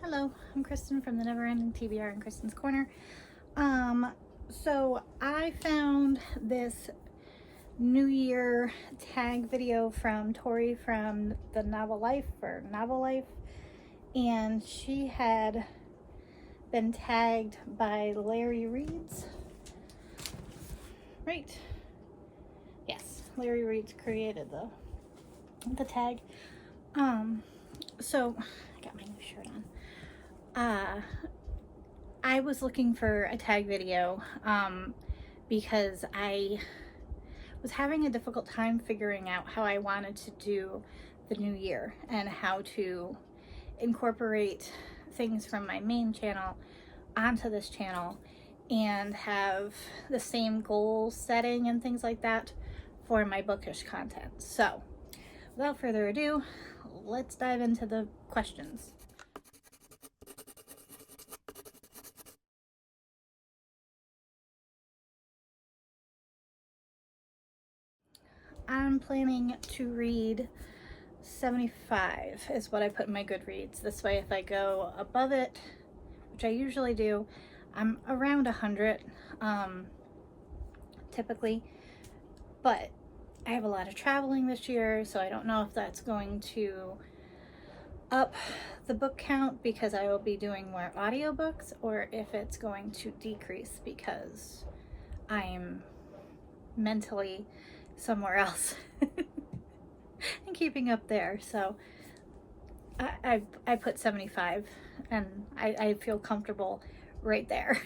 Hello, I'm Kristen from the Never Ending TBR in Kristen's Corner. So I found this New Year tag video from Tori from the Novel Life, and she had been tagged by Larry Reed's. Right? Yes, Larry Reed's created the tag. So I got my new shirt on. I was looking for a tag video because I was having a difficult time figuring out how I wanted to do the new year and how to incorporate things from my main channel onto this channel and have the same goal setting and things like that for my bookish content. So without further ado, let's dive into the questions. I'm planning to read 75 is what I put in my Goodreads. This way, if I go above it, which I usually do, I'm around 100 typically, but I have a lot of traveling this year, so I don't know if that's going to up the book count because I will be doing more audiobooks, or if it's going to decrease because I'm mentally somewhere else and keeping up there. So I put 75 and I feel comfortable right there.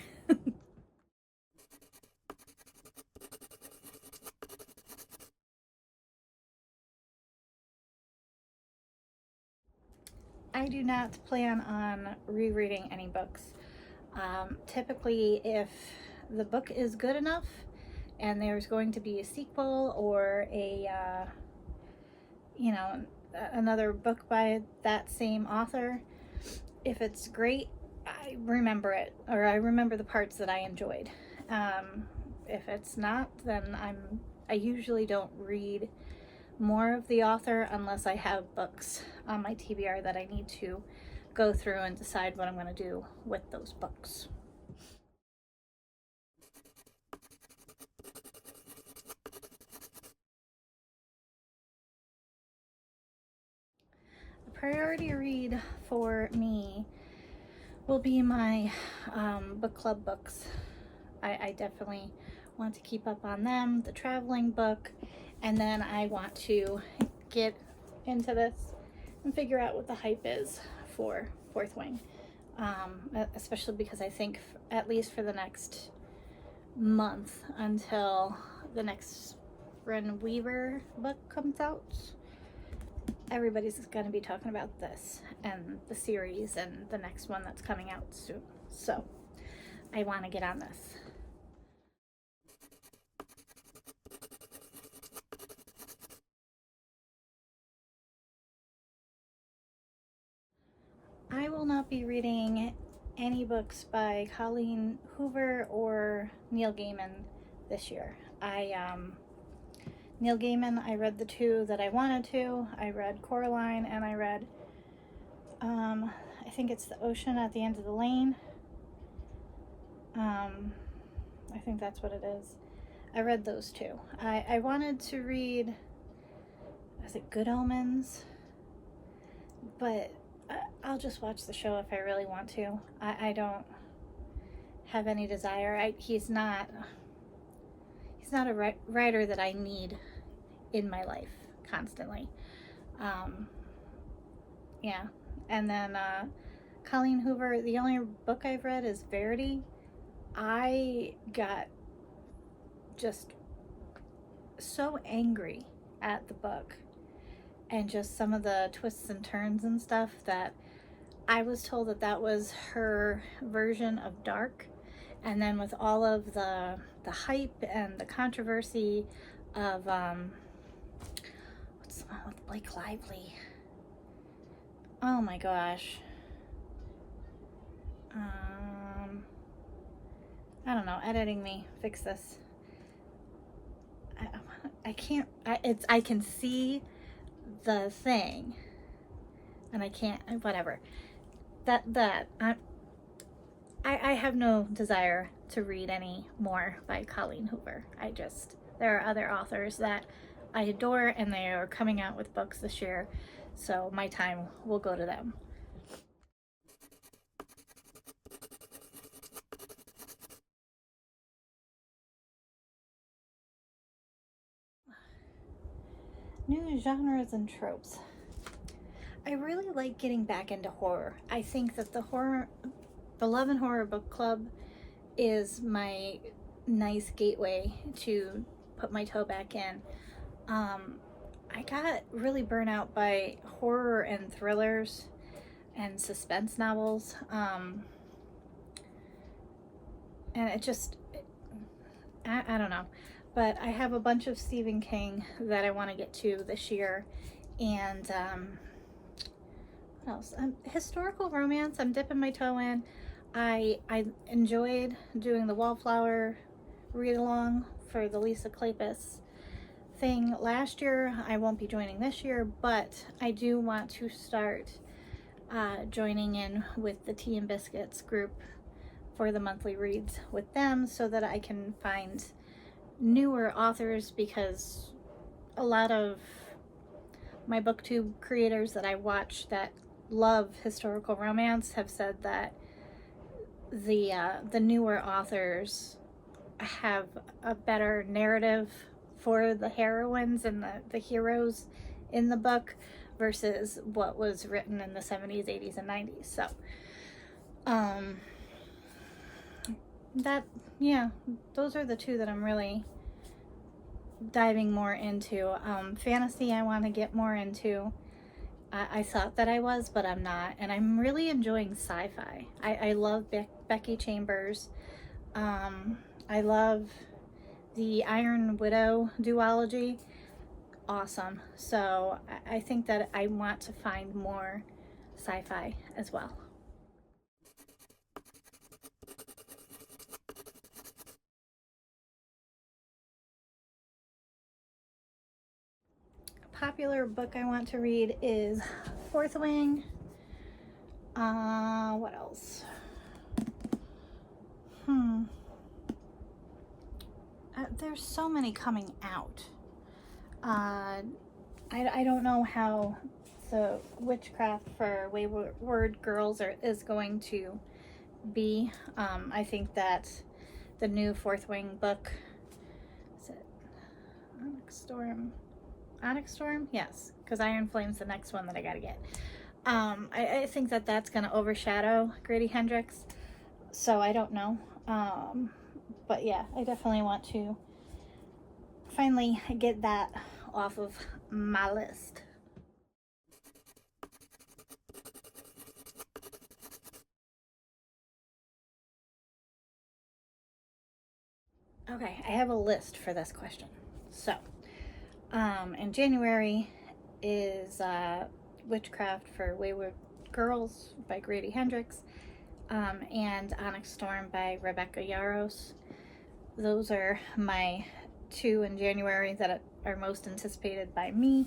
I do not plan on rereading any books. Typically, if the book is good enough and there's going to be a sequel or another book by that same author, if it's great, I remember it, or I remember the parts that I enjoyed. If it's not, then I usually don't read more of the author unless I have books on my TBR that I need to go through and decide what I'm going to do with those books. The priority read for me will be my book club books. I definitely want to keep up on them, the traveling book, and then I want to get into this and figure out what the hype is for Fourth Wing, especially because I think at least for the next month until the next Ren Weaver book comes out, everybody's going to be talking about this and the series and the next one that's coming out soon. So I want to get on this. I will not be reading any books by Colleen Hoover or Neil Gaiman this year. Neil Gaiman, I read the two that I wanted to. I read Coraline and I read, I think it's The Ocean at the End of the Lane. I think that's what it is. I read those two. I wanted to read, was it Good Omens? But I'll just watch the show if I really want to. I don't have any desire. He's not a writer that I need in my life constantly. Yeah. And then Colleen Hoover, the only book I've read is Verity. I got just so angry at the book and just some of the twists and turns and stuff that I was told that was her version of dark. And then with all of the hype and the controversy of what's the one with Blake Lively? Oh my gosh. I don't know. Editing me, fix this. I can't. I can see the thing, and I can't. Whatever. I have no desire to read any more by Colleen Hoover. There are other authors that I adore, and they are coming out with books this year, so my time will go to them. New genres and tropes. I really like getting back into horror. I think that the Love and Horror Book Club is my nice gateway to put my toe back in. I got really burnt out by horror and thrillers and suspense novels. And it just, I don't know. But I have a bunch of Stephen King that I want to get to this year. And what else? Historical romance, I'm dipping my toe in. I enjoyed doing the Wallflower read-along for the Lisa Kleypas thing last year. I won't be joining this year, but I do want to start joining in with the Tea and Biscuits group for the monthly reads with them, so that I can find newer authors, because a lot of my Booktube creators that I watch that love historical romance have said that the newer authors have a better narrative for the heroines and the heroes in the book versus what was written in the 70s, 80s, and 90s. So those are the two that I'm really diving more into. Fantasy I want to get more into. I thought that I was, but I'm not, and I'm really enjoying sci-fi. I love Becky Chambers. I love the Iron Widow duology. Awesome. So I think that I want to find more sci-fi as well. Popular book I want to read is Fourth Wing. What else? There's so many coming out. I don't know how the Witchcraft for Wayward Girls is going to be. I think that the new Fourth Wing book, is it Onyx Storm? Yes, because Iron Flame's the next one that I gotta get. I think that that's gonna overshadow Grady Hendrix, so I don't know. But yeah, I definitely want to finally get that off of my list. Okay, I have a list for this question. So, in January is Witchcraft for Wayward Girls by Grady Hendrix, and Onyx Storm by Rebecca Yarros. Those are my two in January that are most anticipated by me.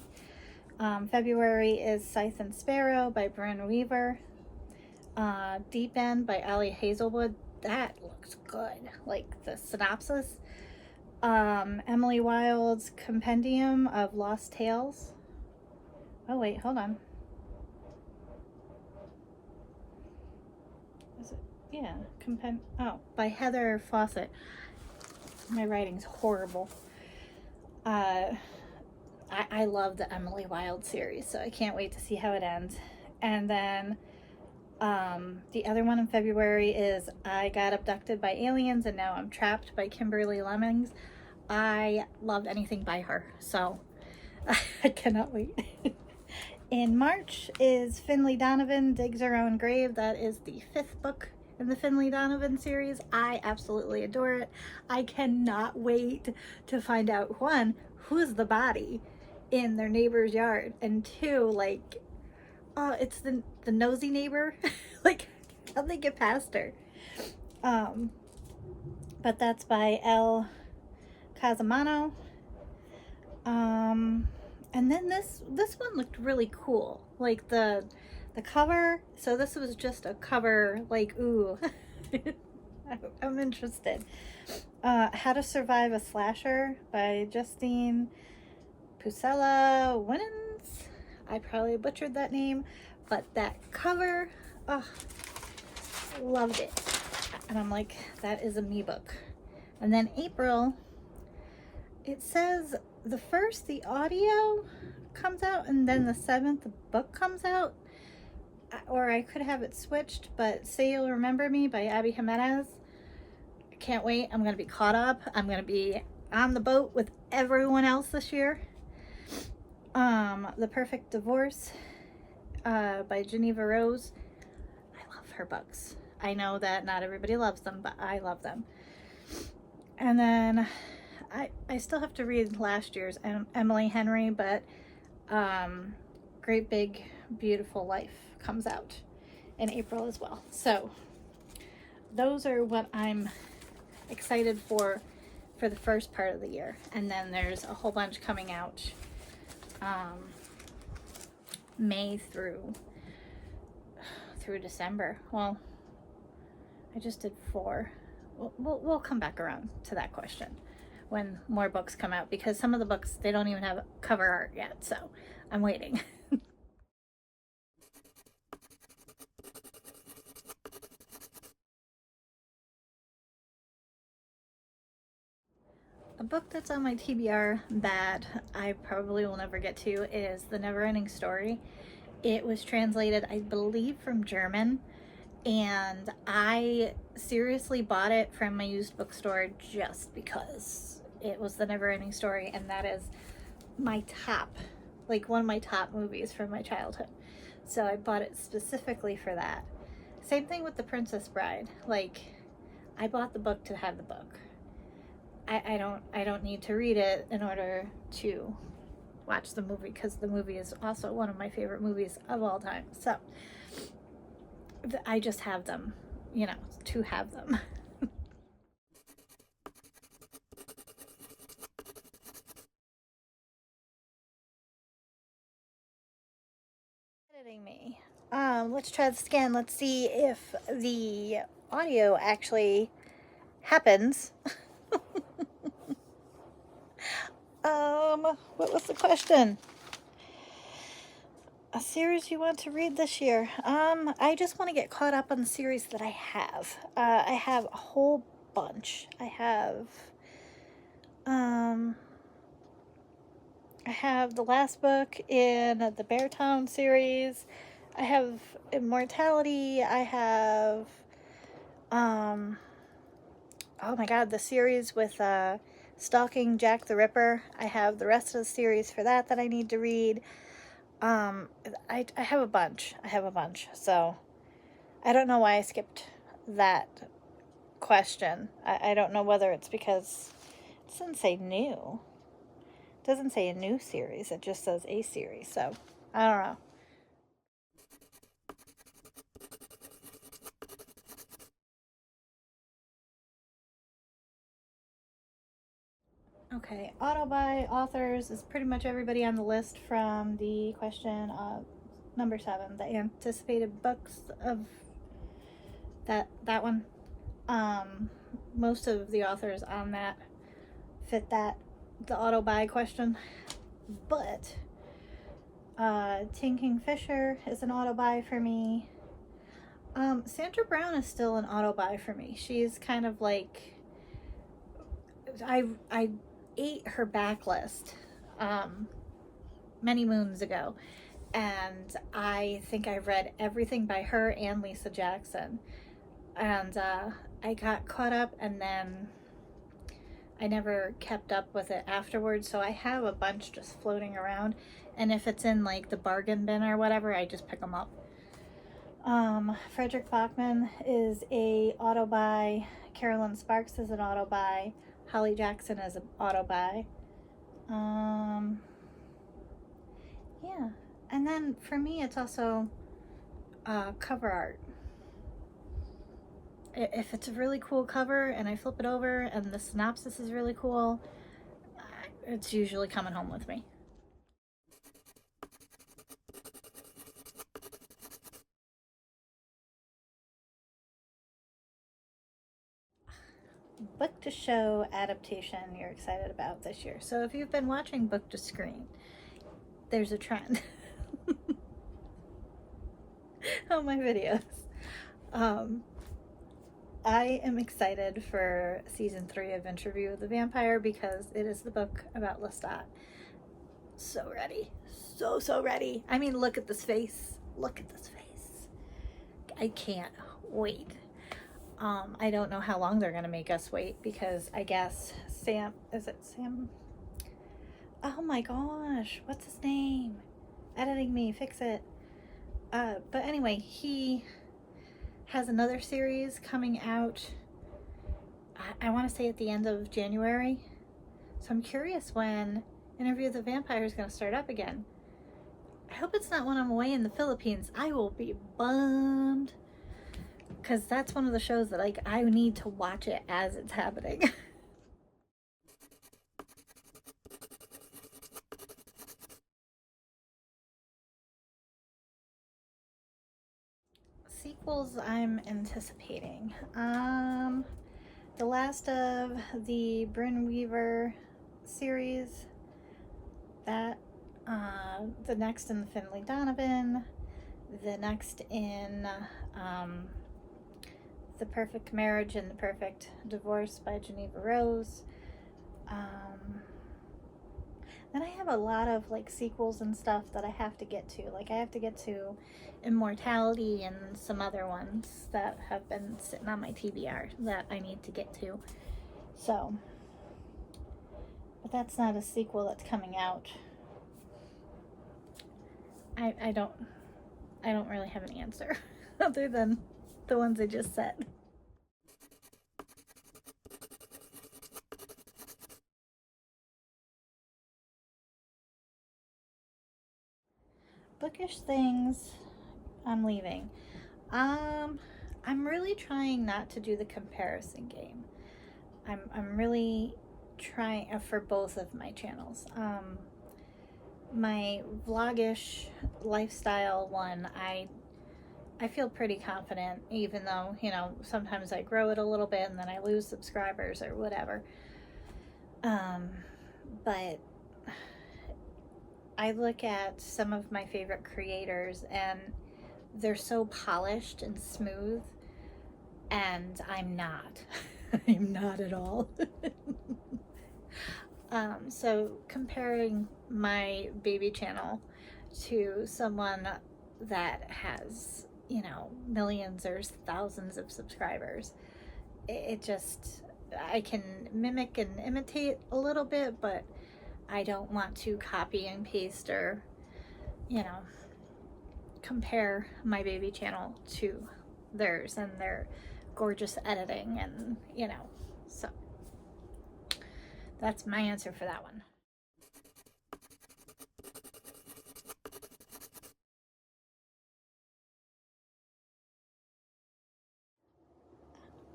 February is Scythe and Sparrow by Bryn Weaver. Deep End by Ellie Hazelwood. That looks good, like the synopsis. Emily Wilde's Compendium of Lost Tales. Oh wait, hold on. Is it? Yeah, by Heather Fawcett. My writing's horrible. I love the Emily Wilde series, so I can't wait to see how it ends. And then the other one in February is I Got Abducted by Aliens and Now I'm Trapped by Kimberly Lemmings. I loved anything by her, so I cannot wait. In March is Finlay Donovan Digs Her Own Grave. That is the 5th book in the Finlay Donovan series. I absolutely adore it. I cannot wait to find out, one, who's the body in their neighbor's yard, and two, like, oh, it's the nosy neighbor. Like, how'd they get past her? But that's by Elle Casamano. And then this one looked really cool. Like the The cover, so this was just a cover, like, ooh, I'm interested. How to Survive a Slasher by Justine Pusella Winans. I probably butchered that name, but that cover, oh, loved it. And I'm like, that is a me book. And then April, it says the 1st the audio comes out, and then the 7th the book comes out. Or I could have it switched, but Say You'll Remember Me by Abby Jimenez. I can't wait. I'm going to be caught up. I'm going to be on the boat with everyone else this year. The Perfect Divorce by Geneva Rose. I love her books. I know that not everybody loves them, but I love them. And then I still have to read last year's Emily Henry, but Great Big Beautiful Life comes out in April as well. So those are what I'm excited for the first part of the year. And then there's a whole bunch coming out May through December. Well, I just did 4. We'll come back around to that question when more books come out, because some of the books, they don't even have cover art yet, so I'm waiting. A book that's on my TBR that I probably will never get to is The Never-Ending Story. It was translated, I believe, from German, and I seriously bought it from my used bookstore just because it was The Never-Ending Story, and that is my top, like one of my top movies from my childhood. So I bought it specifically for that. Same thing with The Princess Bride. Like, I bought the book to have the book. I don't need to read it in order to watch the movie, because the movie is also one of my favorite movies of all time. So I just have them, you know, to have them. Editing me. Let's try this again. Let's see if the audio actually happens. What was the question? A series you want to read this year? I just want to get caught up on the series that I have. I have a whole bunch. I have the last book in the Beartown series. I have Immortality. I have, oh my god, the series with, Stalking Jack the Ripper. I have the rest of the series for that I need to read. I have a bunch. So I don't know why I skipped that question. I don't know whether it's because it doesn't say new. It doesn't say a new series. It just says a series. So I don't know. Okay, auto-buy authors is pretty much everybody on the list from the question of number 7, the anticipated books of that one. Most of the authors on that fit the auto-buy question, but Tinking Fisher is an auto-buy for me. Sandra Brown is still an auto-buy for me. She's kind of like, I ate her backlist many moons ago, and I think I read everything by her and Lisa Jackson, and I got caught up, and then I never kept up with it afterwards. So I have a bunch just floating around, and if it's in like the bargain bin or whatever, I just pick them up. Frederick Bachman is a auto buy. Carolyn Sparks is an auto buy. Holly Jackson is an auto buy. Yeah, and then for me, it's also cover art. If it's a really cool cover and I flip it over and the synopsis is really cool, it's usually coming home with me. book to show adaptation you're excited about this year. So if you've been watching book to screen, there's a trend on my videos. I am excited for season 3 of Interview with the Vampire because it is the book about Lestat. So ready. So ready. I mean, look at this face. Look at this face. I can't wait. I don't know how long they're going to make us wait because I guess Sam, is it Sam? Oh my gosh, what's his name? Editing me, fix it. But anyway, he has another series coming out, I want to say at the end of January. So I'm curious when Interview with the Vampire is going to start up again. I hope it's not when I'm away in the Philippines. I will be bummed. Because that's one of the shows that, like, I need to watch it as it's happening. Sequels I'm anticipating. The last of the Bryn Weaver series. That, the next in the Finley Donovan. The next in, The Perfect Marriage and the Perfect Divorce by Geneva Rose. Then I have a lot of like sequels and stuff that I have to get to. Like I have to get to Immortality and some other ones that have been sitting on my TBR that I need to get to. So, but that's not a sequel that's coming out. I don't really have an answer other than the ones I just said. Bookish things I'm leaving. I'm really trying not to do the comparison game. I'm really trying for both of my channels. My vlogish lifestyle one, I feel pretty confident, even though, you know, sometimes I grow it a little bit and then I lose subscribers or whatever. But I look at some of my favorite creators and they're so polished and smooth, and I'm not. I'm not at all. So comparing my baby channel to someone that has, you know, millions or thousands of subscribers, it just, I can mimic and imitate a little bit, but I don't want to copy and paste or, you know, compare my baby channel to theirs and their gorgeous editing and, you know, so that's my answer for that one.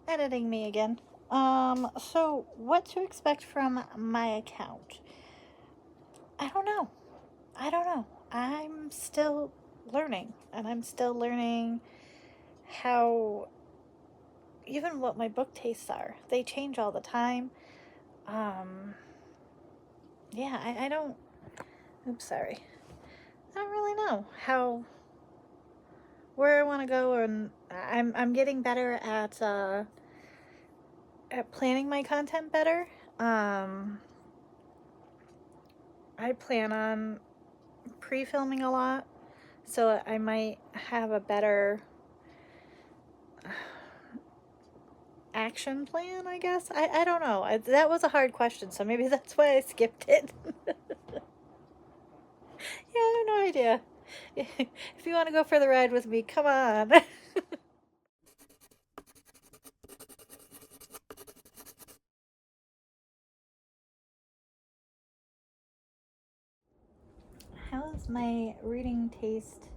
Editing me again. So what to expect from my account? I don't know. I'm still learning, and I'm still learning how, even what my book tastes are. They change all the time. Yeah, I don't, oops, sorry. I don't really know where I want to go, and I'm getting better at planning my content better. I plan on pre-filming a lot, so I might have a better action plan, I guess. I don't know. That was a hard question, so maybe that's why I skipped it. Yeah, I have no idea. If you want to go for the ride with me, come on. How has my reading taste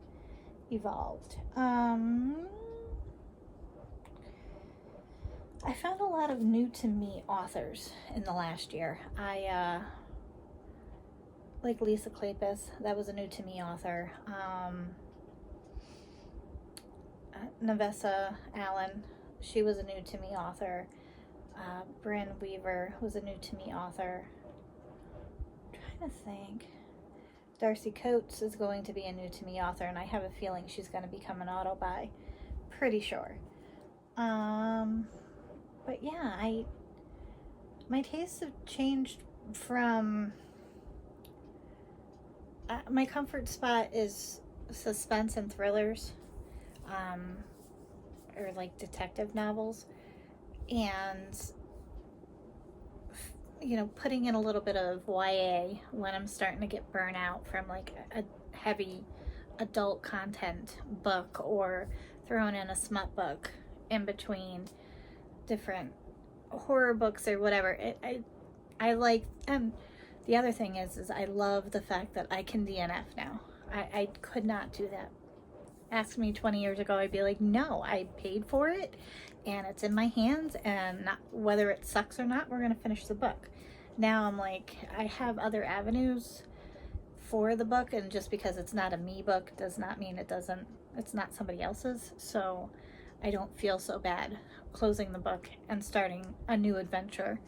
evolved? I found a lot of new to me authors in the last year. I like Lisa Kleypas, that was a new to me author. Navessa Allen, she was a new to me author. Bryn Weaver was a new to me author. I'm trying to think. Darcy Coates is going to be a new to me author, and I have a feeling she's going to become an auto buy. Pretty sure. But yeah, my tastes have changed from my comfort spot is suspense and thrillers, or like detective novels, and putting in a little bit of YA when I'm starting to get burnt out from like a heavy adult content book, or throwing in a smut book in between different horror books or whatever. I like, and the other thing is I love the fact that I can DNF now. I could not do that. Ask me 20 years ago, I'd be like, no, I paid for it and it's in my hands, and whether it sucks or not, we're going to finish the book. Now I'm like, I have other avenues for the book, and just because it's not a me book does not mean it's not somebody else's. So I don't feel so bad closing the book and starting a new adventure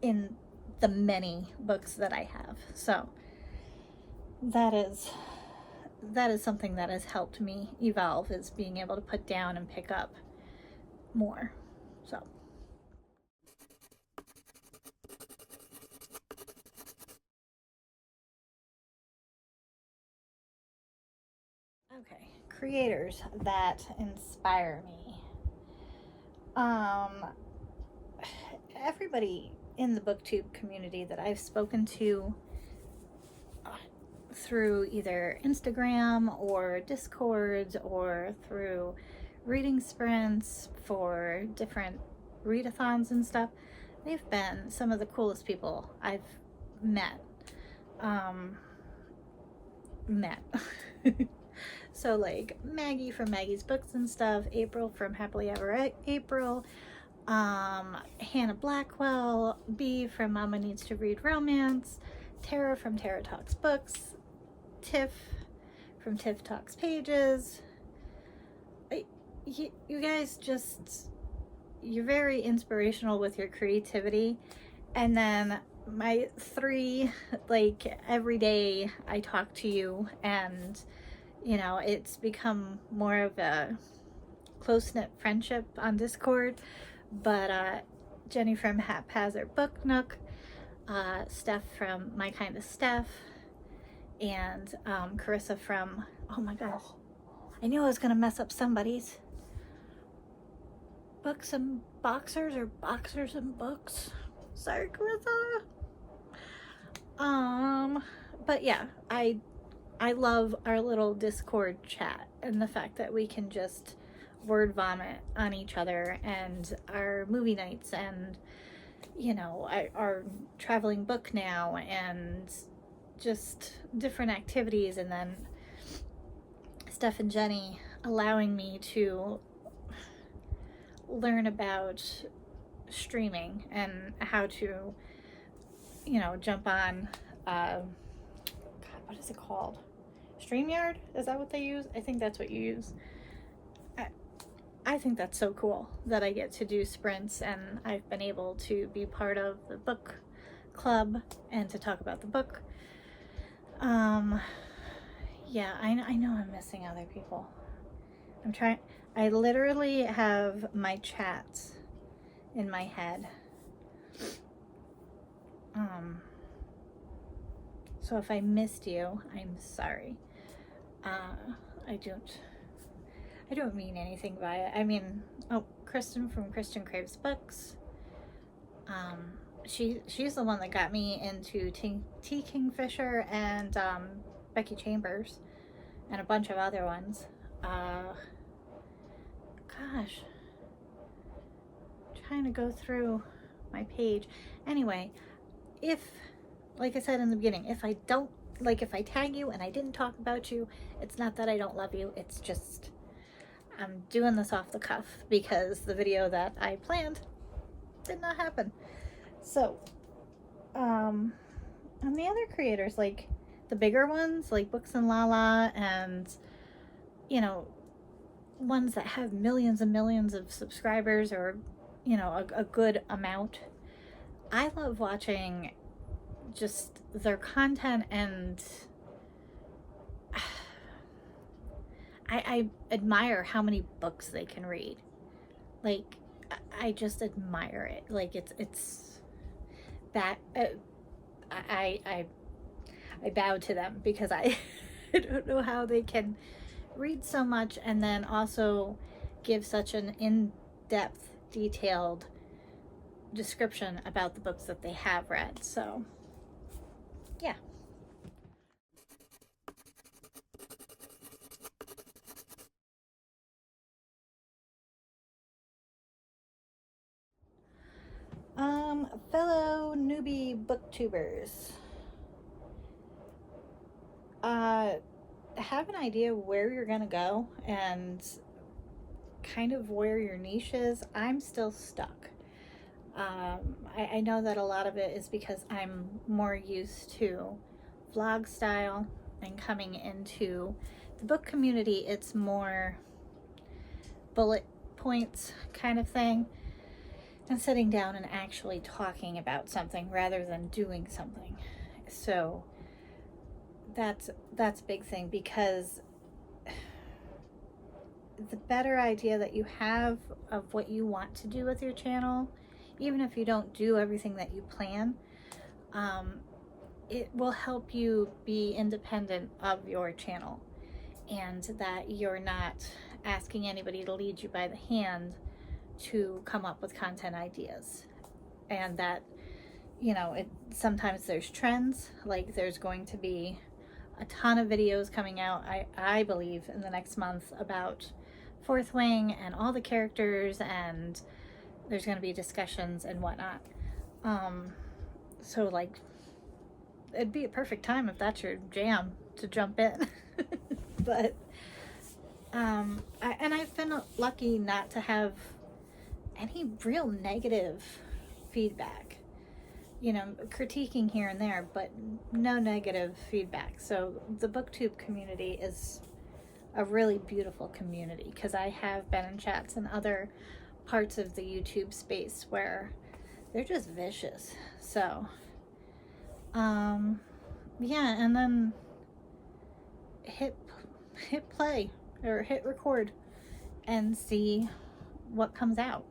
in the many books that I have. So that is something that has helped me evolve, is being able to put down and pick up more. So okay, creators that inspire me. Everybody in the Booktube community that I've spoken to through either Instagram or Discords, or through reading sprints for different readathons and stuff, they've been some of the coolest people I've met. So like Maggie from Maggie's Books and stuff, April from Happily Ever April, Hannah Blackwell, B from Mama Needs to Read Romance, Tara from Tara Talks Books, Tiff from Tiff Talks Pages. You guys you're very inspirational with your creativity. And then my three, like every day I talk to you, and it's become more of a close-knit friendship on Discord. But Jenny from Haphazard Book Nook, Steph from My Kind of Steph, and Carissa from, oh my gosh, I knew I was gonna mess up somebody's. Books and Boxers, or Boxers and Books. Sorry, Carissa. But yeah, I love our little Discord chat, and the fact that we can just word vomit on each other, and our movie nights, and our traveling book now, and just different activities. And then Steph and Jenny allowing me to learn about streaming and how to jump on God, what is it called? StreamYard? Is that what they use? I think that's what you use. I think that's so cool that I get to do sprints, and I've been able to be part of the book club and to talk about the book. Yeah, I know I'm missing other people. I literally have my chats in my head. So if I missed you, I'm sorry. I don't mean anything by it. I mean, Kristen from Kristen Craves Books. She's the one that got me into T. Kingfisher and Becky Chambers and a bunch of other ones. Gosh, I'm trying to go through my page. Anyway, like I said in the beginning, if I tag you and I didn't talk about you, it's not that I don't love you. It's just I'm doing this off the cuff because the video that I planned did not happen. So, and the other creators, like the bigger ones, like Books and Lala, and ones that have millions and millions of subscribers, or you know, a good amount. I love watching just their content, and I admire how many books they can read. Like, I just admire it. Like, it's that I bow to them, because I I don't know how they can read so much and then also give such an in-depth, detailed description about the books that they have read. So, yeah. Fellow newbie booktubers, have an idea where you're gonna go and kind of where your niche is. I'm still stuck. I know that a lot of it is because I'm more used to vlog style, and coming into the book community, it's more bullet points kind of thing, and sitting down and actually talking about something rather than doing something. So that's a big thing, because the better idea that you have of what you want to do with your channel, even if you don't do everything that you plan, it will help you be independent of your channel, and that you're not asking anybody to lead you by the hand to come up with content ideas. And that, you know, sometimes there's trends, like there's going to be a ton of videos coming out, I believe, in the next month about Fourth Wing and all the characters, and there's going to be discussions and whatnot. So like, it'd be a perfect time if that's your jam to jump in. But I've been lucky not to have any real negative feedback. You know, critiquing here and there, but no negative feedback. So the Booktube community is a really beautiful community, because I have been in chats in other parts of the YouTube space where they're just vicious. So yeah, and then hit play or hit record and see what comes out,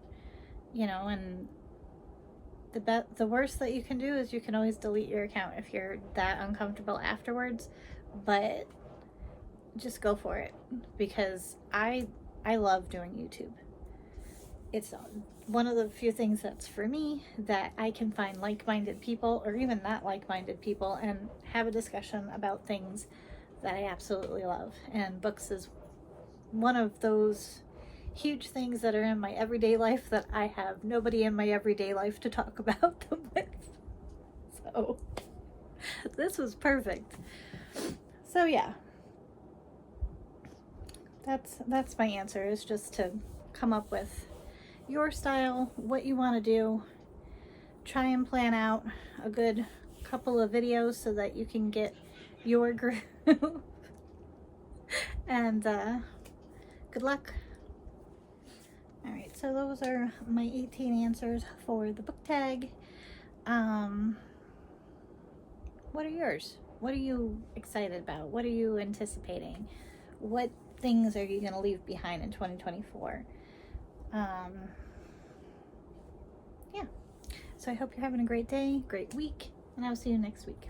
you know. And the worst that you can do is you can always delete your account if you're that uncomfortable afterwards, but just go for it, because I love doing YouTube. It's one of the few things that's for me, that I can find like-minded people, or even not like-minded people, and have a discussion about things that I absolutely love. And books is one of those huge things that are in my everyday life that I have nobody in my everyday life to talk about them with. So this was perfect. So yeah, that's my answer, is just to come up with your style, what you want to do, try and plan out a good couple of videos so that you can get your groove. And good luck. All right, so those are my 18 answers for the book tag. What are yours? What are you excited about? What are you anticipating? What things are you going to leave behind in 2024? Yeah. So I hope you're having a great day, great week, and I'll see you next week.